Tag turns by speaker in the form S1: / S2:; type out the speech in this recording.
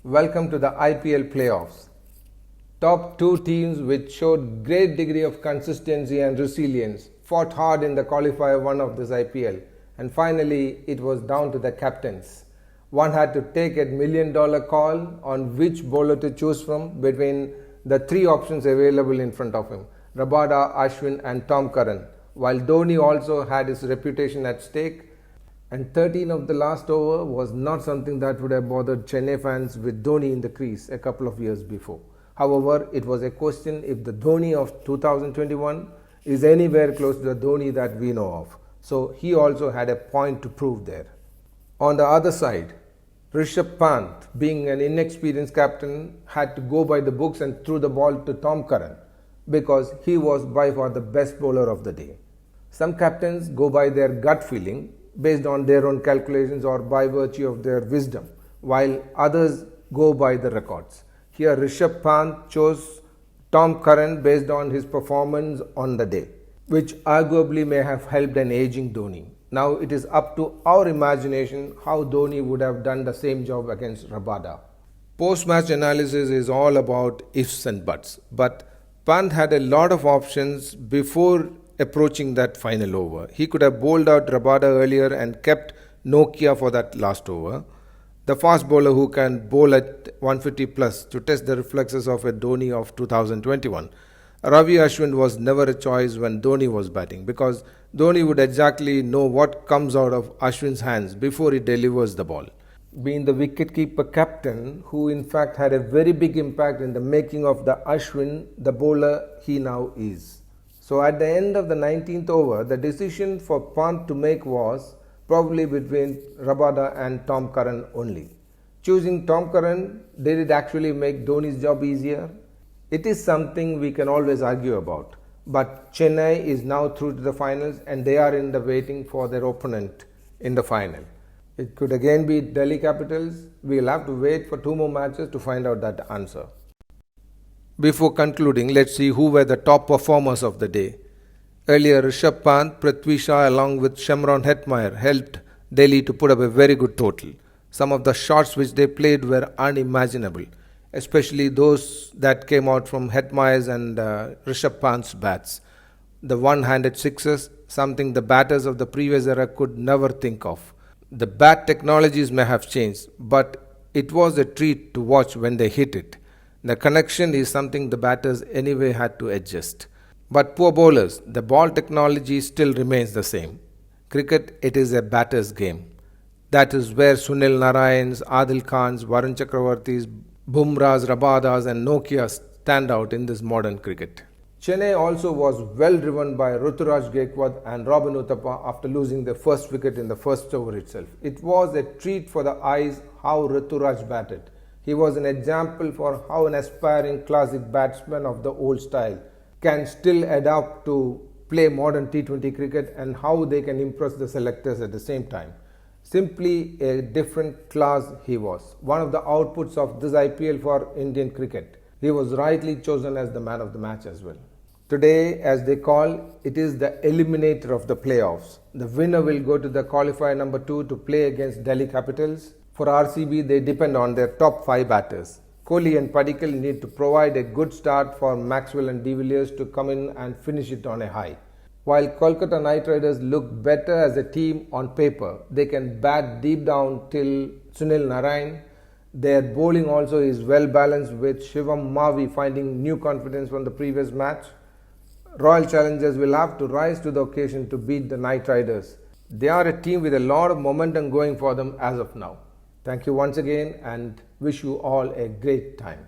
S1: Welcome to the IPL playoffs. Top two teams which showed great degree of consistency and resilience fought hard in the qualifier one of this IPL, and finally it was down to the captains. One had to take a $1 million call on which bowler to choose from between the three options available in front of him: Rabada, Ashwin and Tom Curran, while Dhoni also had his reputation at stake. And 13 of the last over was not something that would have bothered Chennai fans with Dhoni in the crease a couple of years before. However, it was a question if the Dhoni of 2021 is anywhere close to the Dhoni that we know of. So he also had a point to prove there. On the other side, Rishabh Pant, being an inexperienced captain, had to go by the books and threw the ball to Tom Curran because he was by far the best bowler of the day. Some captains go by their gut feeling based on their own calculations or by virtue of their wisdom, while others go by the records. Here Rishabh Pant chose Tom Curran based on his performance on the day, which arguably may have helped an aging Dhoni. Now it is up to our imagination how Dhoni would have done the same job against Rabada. Post-match analysis is all about ifs and buts, but Pant had a lot of options before approaching that final over. He could have bowled out Rabada earlier and kept Nokia for that last over. The fast bowler who can bowl at 150 plus to test the reflexes of a Dhoni of 2021. Ravi Ashwin was never a choice when Dhoni was batting because Dhoni would exactly know what comes out of Ashwin's hands before he delivers the ball. Being the wicketkeeper captain, who in fact had a very big impact in the making of the Ashwin the bowler he now is. So at the end of the 19th over, the decision for Pant to make was probably between Rabada and Tom Curran only. Choosing Tom Curran, did it actually make Dhoni's job easier? It is something we can always argue about. But Chennai is now through to the finals and they are in the waiting for their opponent in the final. It could again be Delhi Capitals. We will have to wait for two more matches to find out that answer. Before concluding, let's see who were the top performers of the day. Earlier, Rishabh Pant, Prithvi Shaw along with Shamron Hetmeyer helped Delhi to put up a very good total. Some of the shots which they played were unimaginable, especially those that came out from Hetmeyer's and Rishabh Pant's bats. The one-handed sixes, something the batters of the previous era could never think of. The bat technologies may have changed, but it was a treat to watch when they hit it. The connection is something the batters anyway had to adjust. But poor bowlers, the ball technology still remains the same. Cricket, it is a batter's game. That is where Sunil Narayan's, Adil Khan's, Varun Chakravarti's, Bumrah's, Rabadas and Nokia's stand out in this modern cricket. Chennai also was well driven by Ruturaj Gaikwad and Robin Uthappa after losing their first wicket in the first over itself. It was a treat for the eyes how Ruturaj batted. He was an example for how an aspiring classic batsman of the old style can still adapt to play modern T20 cricket and how they can impress the selectors at the same time. Simply a different class he was. One of the outputs of this IPL for Indian cricket. He was rightly chosen as the man of the match as well. Today, as they call, it is the eliminator of the playoffs. The winner will go to the qualifier number 2 to play against Delhi Capitals. For RCB, they depend on their top 5 batters. Kohli and Padikkal need to provide a good start for Maxwell and De Villiers to come in and finish it on a high. While Kolkata Knight Riders look better as a team on paper, they can bat deep down till Sunil Narayan. Their bowling also is well balanced with Shivam Mavi finding new confidence from the previous match. Royal Challengers will have to rise to the occasion to beat the Knight Riders. They are a team with a lot of momentum going for them as of now. Thank you once again and wish you all a great time.